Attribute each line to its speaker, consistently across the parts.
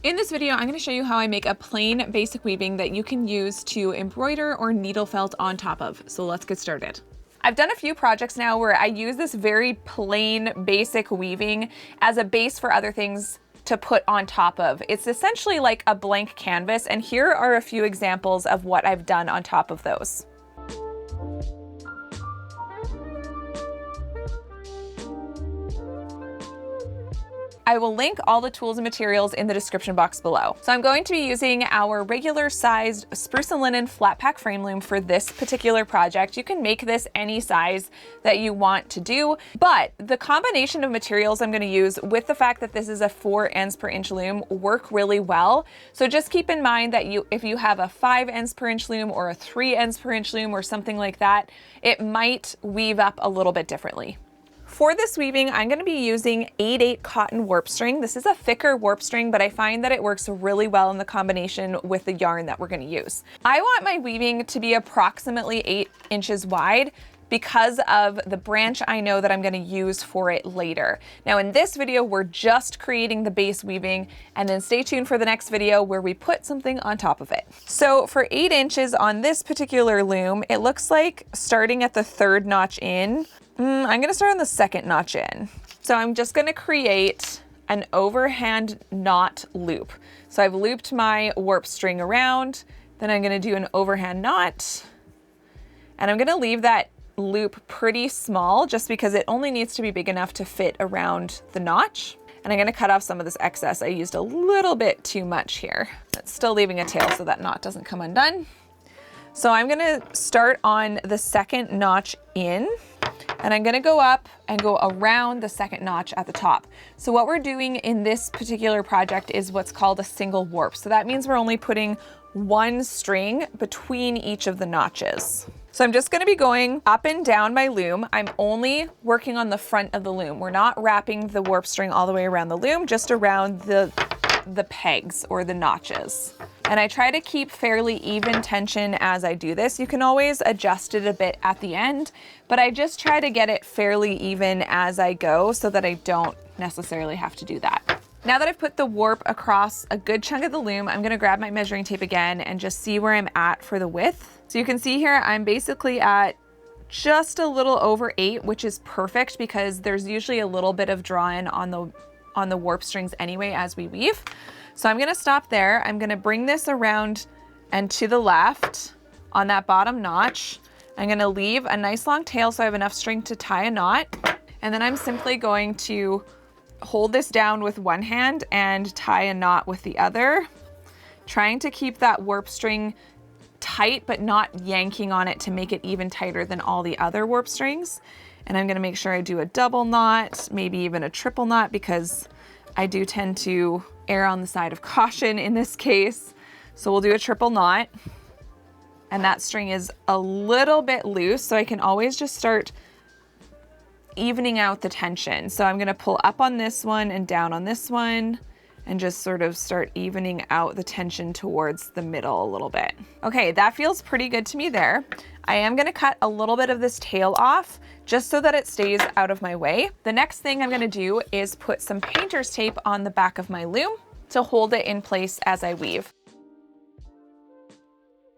Speaker 1: In this video, I'm going to show you how I make a plain basic weaving that you can use to embroider or needle felt on top of. So let's get started. I've done a few projects now where I use this very plain basic weaving as a base for other things to put on top of. It's essentially like a blank canvas, and here are a few examples of what I've done on top of those. I will link all the tools and materials in the description box below. So I'm going to be using our regular sized spruce and linen flat pack frame loom for this particular project. You can make this any size that you want to do, but the combination of materials I'm going to use with the fact that this is a 4 ends per inch loom work really well. So just keep in mind that if you have a 5 ends per inch loom or a 3 ends per inch loom or something like that, it might weave up a little bit differently. For this weaving, I'm going to be using 8/8 cotton warp string. This is a thicker warp string, but I find that it works really well in the combination with the yarn that we're going to use. I want my weaving to be approximately 8 inches wide because of the branch I know that I'm going to use for it later. Now in this video, we're just creating the base weaving, and then stay tuned for the next video where we put something on top of it. So for 8 inches on this particular loom, it looks like starting at the 3rd notch in, I'm gonna start on the 2nd notch in. So I'm just gonna create an overhand knot loop. So I've looped my warp string around, then I'm gonna do an overhand knot, and I'm gonna leave that loop pretty small just because it only needs to be big enough to fit around the notch. And I'm gonna cut off some of this excess. I used a little bit too much here. That's still leaving a tail so that knot doesn't come undone. So I'm gonna start on the 2nd notch in, and I'm gonna go up and go around the 2nd notch at the top. So what we're doing in this particular project is what's called a single warp. So that means we're only putting 1 string between each of the notches. So I'm just gonna be going up and down my loom. I'm only working on the front of the loom. We're not wrapping the warp string all the way around the loom, just around the pegs or the notches. And I try to keep fairly even tension as I do this. You can always adjust it a bit at the end, but I just try to get it fairly even as I go so that I don't necessarily have to do that. Now that I've put the warp across a good chunk of the loom, I'm gonna grab my measuring tape again and just see where I'm at for the width. So you can see here, I'm basically at just a little over 8, which is perfect because there's usually a little bit of draw-in on the warp strings anyway as we weave. So I'm gonna stop there. I'm gonna bring this around and to the left on that bottom notch. I'm gonna leave a nice long tail so I have enough string to tie a knot. And then I'm simply going to hold this down with one hand and tie a knot with the other, trying to keep that warp string tight but not yanking on it to make it even tighter than all the other warp strings. And I'm gonna make sure I do a double knot, maybe even a triple knot, because I do tend to err on the side of caution in this case. So we'll do a triple knot. And that string is a little bit loose, so I can always just start evening out the tension. So I'm gonna pull up on this one and down on this one, and just sort of start evening out the tension towards the middle a little bit. Okay, that feels pretty good to me there. I am gonna cut a little bit of this tail off just so that it stays out of my way. The next thing I'm gonna do is put some painter's tape on the back of my loom to hold it in place as I weave.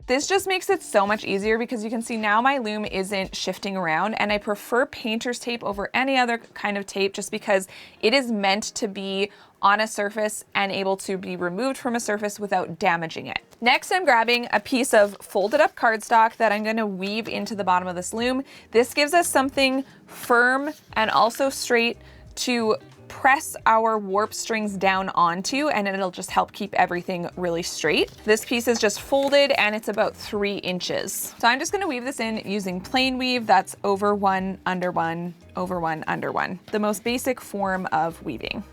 Speaker 1: This just makes it so much easier because you can see now my loom isn't shifting around, and I prefer painter's tape over any other kind of tape just because it is meant to be on a surface and able to be removed from a surface without damaging it. Next, I'm grabbing a piece of folded up cardstock that I'm gonna weave into the bottom of this loom. This gives us something firm and also straight to press our warp strings down onto, and it'll just help keep everything really straight. This piece is just folded and it's about 3 inches. So I'm just gonna weave this in using plain weave. That's over 1, under 1, over 1, under 1. The most basic form of weaving.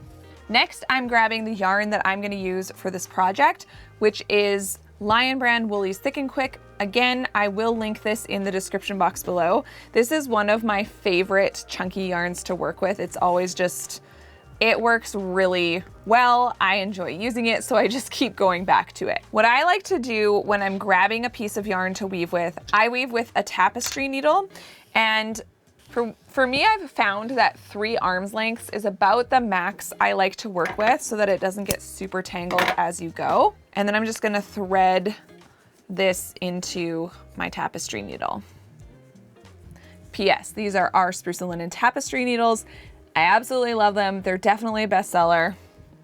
Speaker 1: Next, I'm grabbing the yarn that I'm gonna use for this project, which is Lion Brand Woolies Thick and Quick. Again, I will link this in the description box below. This is one of my favorite chunky yarns to work with. It's always just, it works really well. I enjoy using it, so I just keep going back to it. What I like to do when I'm grabbing a piece of yarn to weave with, I weave with a tapestry needle, and For me, I've found that 3 arms lengths is about the max I like to work with so that it doesn't get super tangled as you go. And then I'm just gonna thread this into my tapestry needle. P.S. These are our spruce and linen tapestry needles. I absolutely love them. They're definitely a bestseller.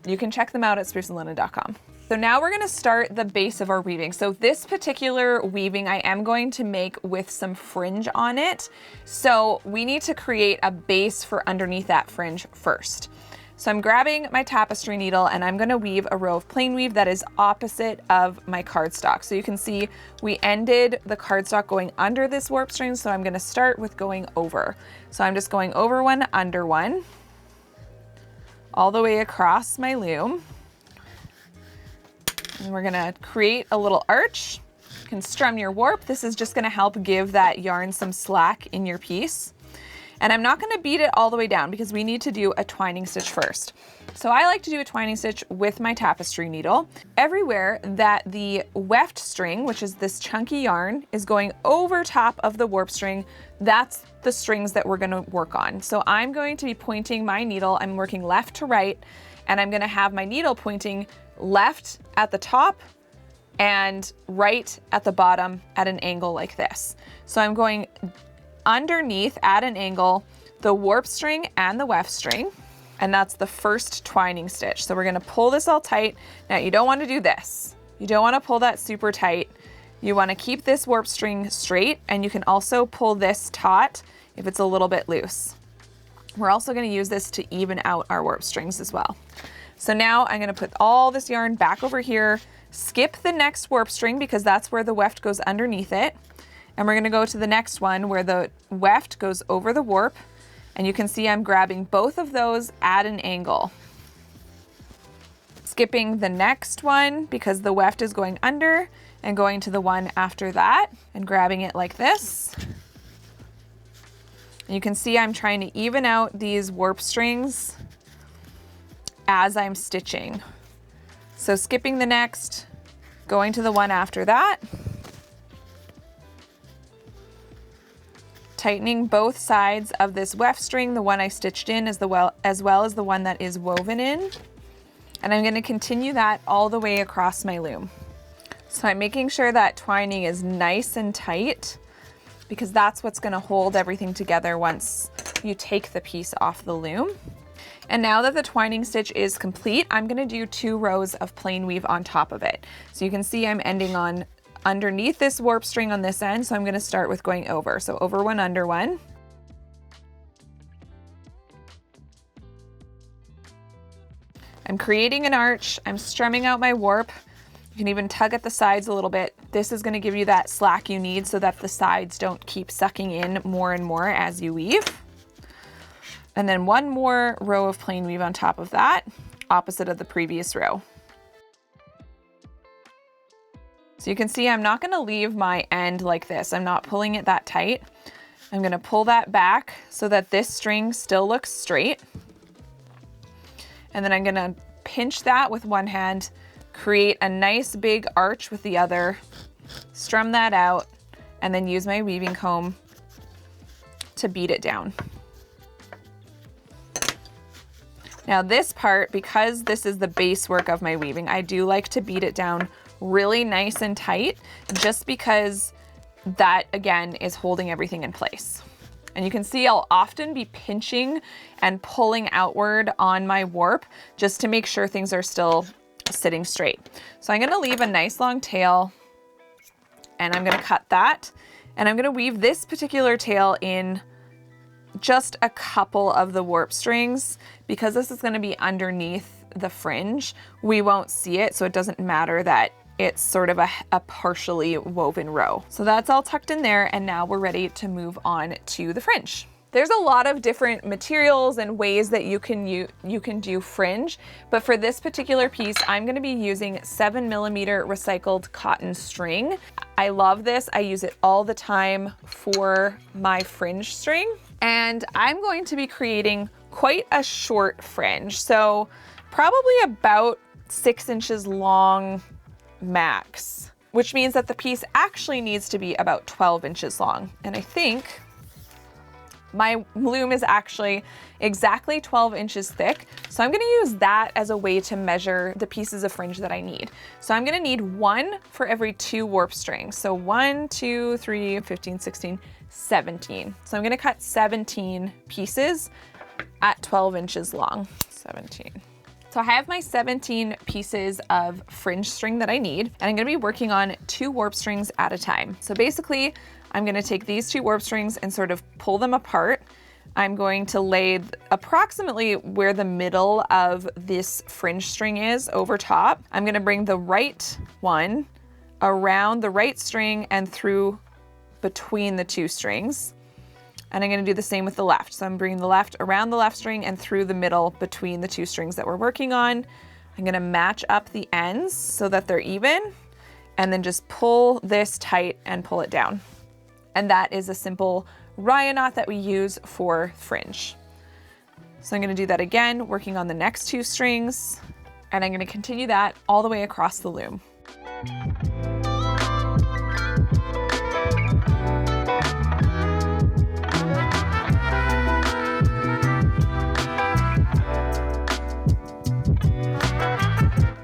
Speaker 1: You can check them out at spruceandlinen.com. So now we're gonna start the base of our weaving. So this particular weaving I am going to make with some fringe on it. So we need to create a base for underneath that fringe first. So I'm grabbing my tapestry needle and I'm gonna weave a row of plain weave that is opposite of my cardstock. So you can see we ended the cardstock going under this warp string, so I'm gonna start with going over. So I'm just going over one, under one, all the way across my loom. And we're gonna create a little arch. You can strum your warp. This is just gonna help give that yarn some slack in your piece. And I'm not gonna beat it all the way down because we need to do a twining stitch first. So I like to do a twining stitch with my tapestry needle. Everywhere that the weft string, which is this chunky yarn, is going over top of the warp string, that's the strings that we're gonna work on. So I'm going to be pointing my needle, I'm working left to right, and I'm gonna have my needle pointing left at the top and right at the bottom at an angle like this. So I'm going underneath at an angle the warp string and the weft string, and that's the first twining stitch. So we're gonna pull this all tight. Now you don't want to do this. You don't want to pull that super tight. You want to keep this warp string straight, and you can also pull this taut if it's a little bit loose. We're also going to use this to even out our warp strings as well. So now I'm gonna put all this yarn back over here, skip the next warp string because that's where the weft goes underneath it. And we're gonna go to the next one where the weft goes over the warp. And you can see I'm grabbing both of those at an angle. Skipping the next one because the weft is going under, and going to the one after that and grabbing it like this. And you can see I'm trying to even out these warp strings as I'm stitching. So skipping the next, going to the one after that, tightening both sides of this weft string, the one I stitched in as well as the one that is woven in. And I'm gonna continue that all the way across my loom. So I'm making sure that twining is nice and tight because that's what's gonna hold everything together once you take the piece off the loom. And now that the twining stitch is complete, I'm gonna do 2 rows of plain weave on top of it. So you can see I'm ending on underneath this warp string on this end, so I'm gonna start with going over. So over one, under one. I'm creating an arch, I'm strumming out my warp. You can even tug at the sides a little bit. This is gonna give you that slack you need so that the sides don't keep sucking in more and more as you weave. And then one more row of plain weave on top of that, opposite of the previous row. So you can see I'm not gonna leave my end like this. I'm not pulling it that tight. I'm gonna pull that back so that this string still looks straight. And then I'm gonna pinch that with one hand, create a nice big arch with the other, strum that out, and then use my weaving comb to beat it down. Now this part, because this is the base work of my weaving, I do like to beat it down really nice and tight, just because that again is holding everything in place. And you can see I'll often be pinching and pulling outward on my warp just to make sure things are still sitting straight. So I'm gonna leave a nice long tail and I'm gonna cut that. And I'm gonna weave this particular tail in just a couple of the warp strings. Because this is gonna be underneath the fringe, we won't see it, so it doesn't matter that it's sort of a partially woven row. So that's all tucked in there, and now we're ready to move on to the fringe. There's a lot of different materials and ways that you can do fringe, but for this particular piece, I'm gonna be using 7mm recycled cotton string. I love this, I use it all the time for my fringe string, and I'm going to be creating quite a short fringe. So probably about 6 inches long max, which means that the piece actually needs to be about 12 inches long. And I think My loom is actually exactly 12 inches thick, so I'm gonna use that as a way to measure the pieces of fringe that I need. So I'm gonna need 1 for every 2 warp strings. So 1, 2, 3, 15, 16, 17. So I'm gonna cut 17 pieces at 12 inches long, 17. So I have my 17 pieces of fringe string that I need, and I'm gonna be working on 2 warp strings at a time. So basically, I'm gonna take these 2 warp strings and sort of pull them apart. I'm going to lay approximately where the middle of this fringe string is over top. I'm gonna bring the right one around the right string and through between the 2 strings. And I'm gonna do the same with the left. So I'm bringing the left around the left string and through the middle between the 2 strings that we're working on. I'm gonna match up the ends so that they're even, and then just pull this tight and pull it down. And that is a simple rya knot that we use for fringe. So I'm gonna do that again, working on the next 2 strings, and I'm gonna continue that all the way across the loom.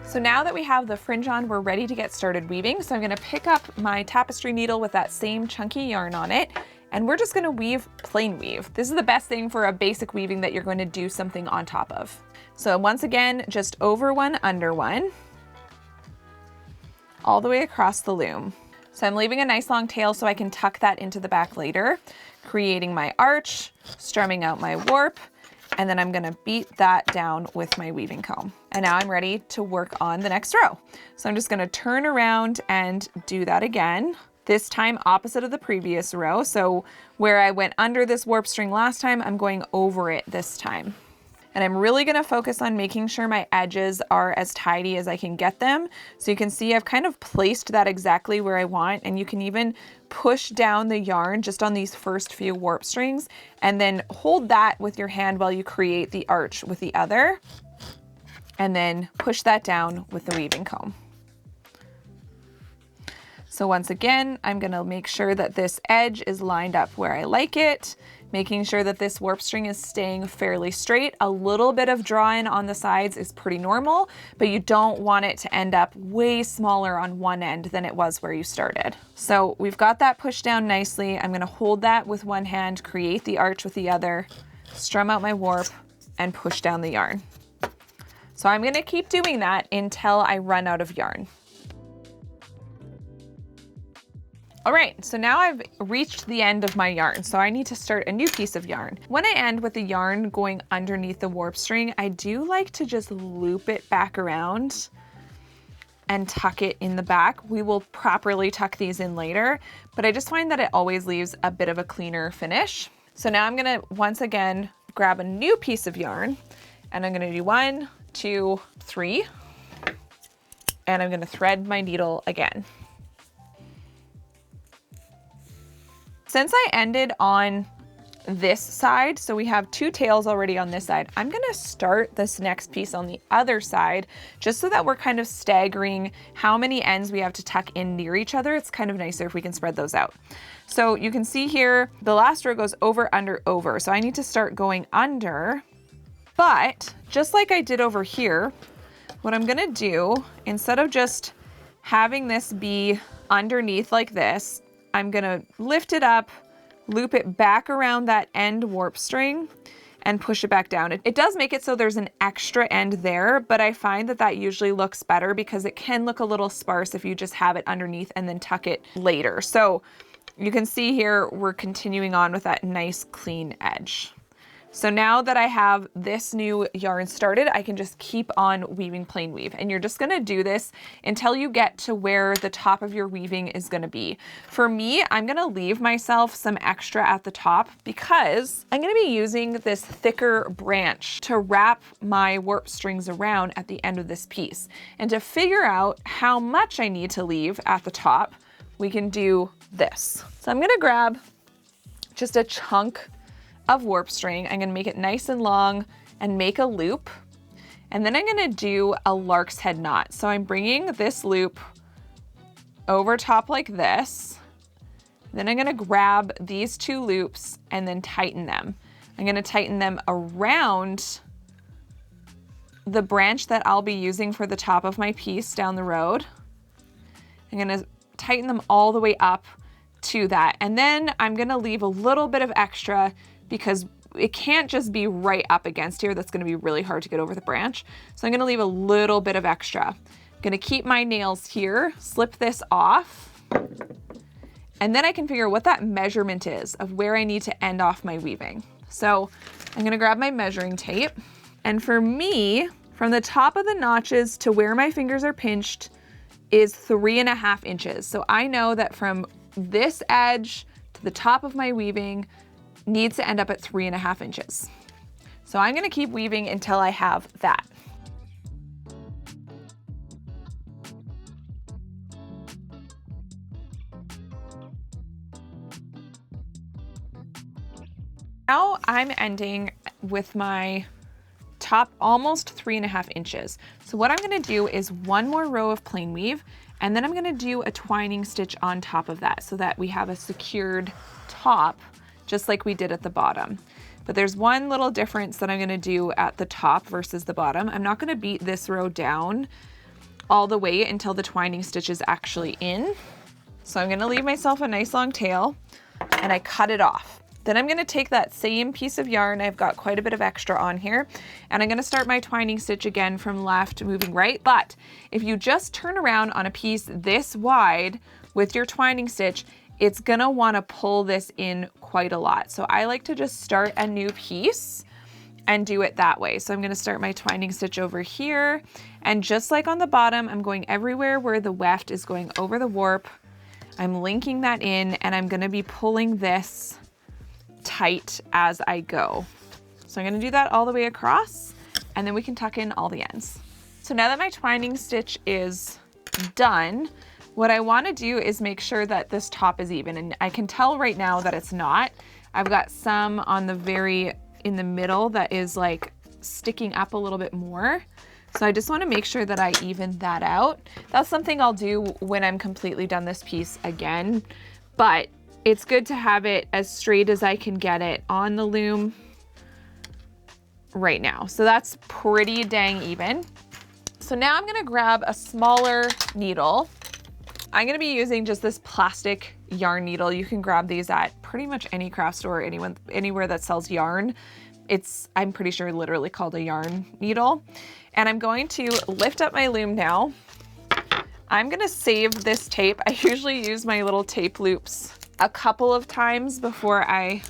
Speaker 1: So now that we have the fringe on, we're ready to get started weaving. So I'm gonna pick up my tapestry needle with that same chunky yarn on it, and we're just gonna weave plain weave. This is the best thing for a basic weaving that you're going to do something on top of. So once again, just over 1, under 1, all the way across the loom. So I'm leaving a nice long tail so I can tuck that into the back later, creating my arch, strumming out my warp, and then I'm gonna beat that down with my weaving comb. And now I'm ready to work on the next row. So I'm just gonna turn around and do that again, this time opposite of the previous row. So where I went under this warp string last time, I'm going over it this time. And I'm really gonna focus on making sure my edges are as tidy as I can get them. So you can see I've kind of placed that exactly where I want, and you can even push down the yarn just on these first few warp strings, and then hold that with your hand while you create the arch with the other, and then push that down with the weaving comb. So once again, I'm gonna make sure that this edge is lined up where I like it, making sure that this warp string is staying fairly straight. A little bit of drawing on the sides is pretty normal, but you don't want it to end up way smaller on one end than it was where you started. So we've got that pushed down nicely. I'm gonna hold that with one hand, create the arch with the other, strum out my warp, and push down the yarn. So I'm gonna keep doing that until I run out of yarn. All right, so now I've reached the end of my yarn, so I need to start a new piece of yarn. When I end with the yarn going underneath the warp string, I do like to just loop it back around and tuck it in the back. We will properly tuck these in later, but I just find that it always leaves a bit of a cleaner finish. So now I'm gonna, once again, grab a new piece of yarn, and I'm gonna do 1, 2, 3, and I'm gonna thread my needle again. Since I ended on this side, so we have 2 tails already on this side, I'm gonna start this next piece on the other side, just so that we're kind of staggering how many ends we have to tuck in near each other. It's kind of nicer if we can spread those out. So you can see here, the last row goes over, under, over. So I need to start going under, but just like I did over here, what I'm gonna do, instead of just having this be underneath like this, I'm gonna lift it up, loop it back around that end warp string, and push it back down. It does make it so there's an extra end there, but I find that that usually looks better because it can look a little sparse if you just have it underneath and then tuck it later. So you can see here, we're continuing on with that nice clean edge. So now that I have this new yarn started, I can just keep on weaving plain weave. And you're just gonna do this until you get to where the top of your weaving is gonna be. For me, I'm gonna leave myself some extra at the top because I'm gonna be using this thicker branch to wrap my warp strings around at the end of this piece. And to figure out how much I need to leave at the top, we can do this. So I'm gonna grab just a chunk of warp string. I'm gonna make it nice and long and make a loop. And then I'm gonna do a lark's head knot. So I'm bringing this loop over top like this, Then I'm gonna grab these 2 loops and then tighten them. I'm gonna tighten them around the branch that I'll be using for the top of my piece down the road. I'm gonna tighten them all the way up to that. And then I'm gonna leave a little bit of extra because it can't just be right up against here. That's gonna be really hard to get over the branch. So I'm gonna leave a little bit of extra. I'm gonna keep my nails here, slip this off, and then I can figure what that measurement is of where I need to end off my weaving. So I'm gonna grab my measuring tape. And for me, from the top of the notches to where my fingers are pinched is 3.5 inches. So I know that from this edge to the top of my weaving needs to end up at 3.5 inches. So I'm gonna keep weaving until I have that. Now I'm ending with my top almost 3.5 inches. So what I'm gonna do is 1 more row of plain weave, and then I'm gonna do a twining stitch on top of that so that we have a secured top, just like we did at the bottom. But there's one little difference that I'm gonna do at the top versus the bottom. I'm not gonna beat this row down all the way until the twining stitch is actually in. So I'm gonna leave myself a nice long tail and I cut it off. Then I'm gonna take that same piece of yarn, I've got quite a bit of extra on here, and I'm gonna start my twining stitch again from left, moving right. But if you just turn around on a piece this wide with your twining stitch, it's gonna wanna pull this in quite a lot. So I like to just start a new piece and do it that way. So I'm gonna start my twining stitch over here, and just like on the bottom, I'm going everywhere where the weft is going over the warp. I'm linking that in, and I'm gonna be pulling this tight as I go. So I'm gonna do that all the way across, and then we can tuck in all the ends. So now that my twining stitch is done, what I wanna do is make sure that this top is even, and I can tell right now that it's not. I've got some on the in the middle that is like sticking up a little bit more. So I just wanna make sure that I even that out. That's something I'll do when I'm completely done this piece again, but it's good to have it as straight as I can get it on the loom right now. So that's pretty dang even. So now I'm gonna grab a smaller needle. I'm gonna be using just this plastic yarn needle. You can grab these at pretty much any craft store, anywhere that sells yarn. It's, I'm pretty sure, literally called a yarn needle. And I'm going to lift up my loom now. I'm gonna save this tape. I usually use my little tape loops a couple of times before I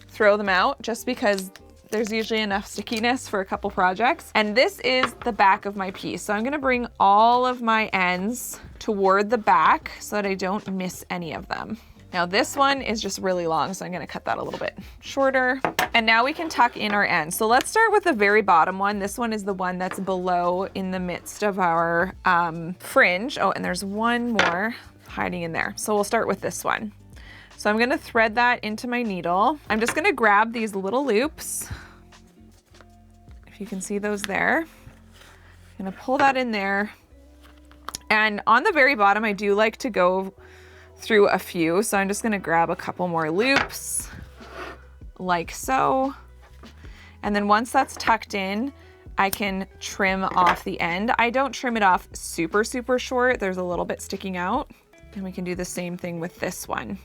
Speaker 1: throw them out, just because there's usually enough stickiness for a couple projects. And this is the back of my piece. So I'm gonna bring all of my ends toward the back so that I don't miss any of them. Now this one is just really long, so I'm gonna cut that a little bit shorter. And now we can tuck in our ends. So let's start with the very bottom one. This one is the one that's below in the midst of our fringe. Oh, and there's one more hiding in there. So we'll start with this one. So I'm gonna thread that into my needle. I'm just gonna grab these little loops. If you can see those there. I'm gonna pull that in there. And on the very bottom, I do like to go through a few. So I'm just gonna grab a couple more loops like so. And then once that's tucked in, I can trim off the end. I don't trim it off super, super short. There's a little bit sticking out. And we can do the same thing with this one.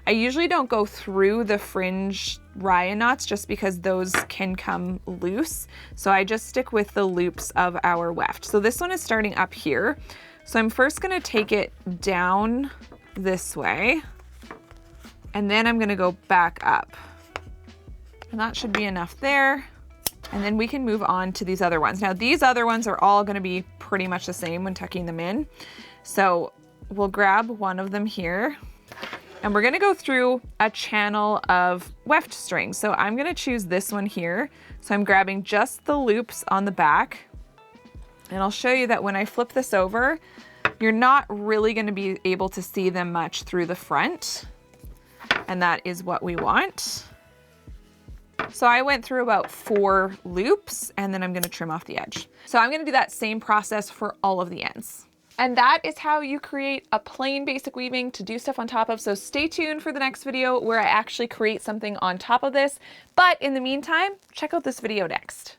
Speaker 1: I usually don't go through the fringe Ryan knots just because those can come loose. So I just stick with the loops of our weft. So this one is starting up here. So I'm first gonna take it down this way, and then I'm gonna go back up. And that should be enough there. And then we can move on to these other ones. Now these other ones are all gonna be pretty much the same when tucking them in. So we'll grab one of them here, and we're gonna go through a channel of weft string. So I'm gonna choose this one here. So I'm grabbing just the loops on the back, and I'll show you that when I flip this over, you're not really gonna be able to see them much through the front, and that is what we want. So I went through about 4 loops, and then I'm gonna trim off the edge. So I'm gonna do that same process for all of the ends. And that is how you create a plain basic weaving to do stuff on top of. So stay tuned for the next video where I actually create something on top of this. But in the meantime, check out this video next.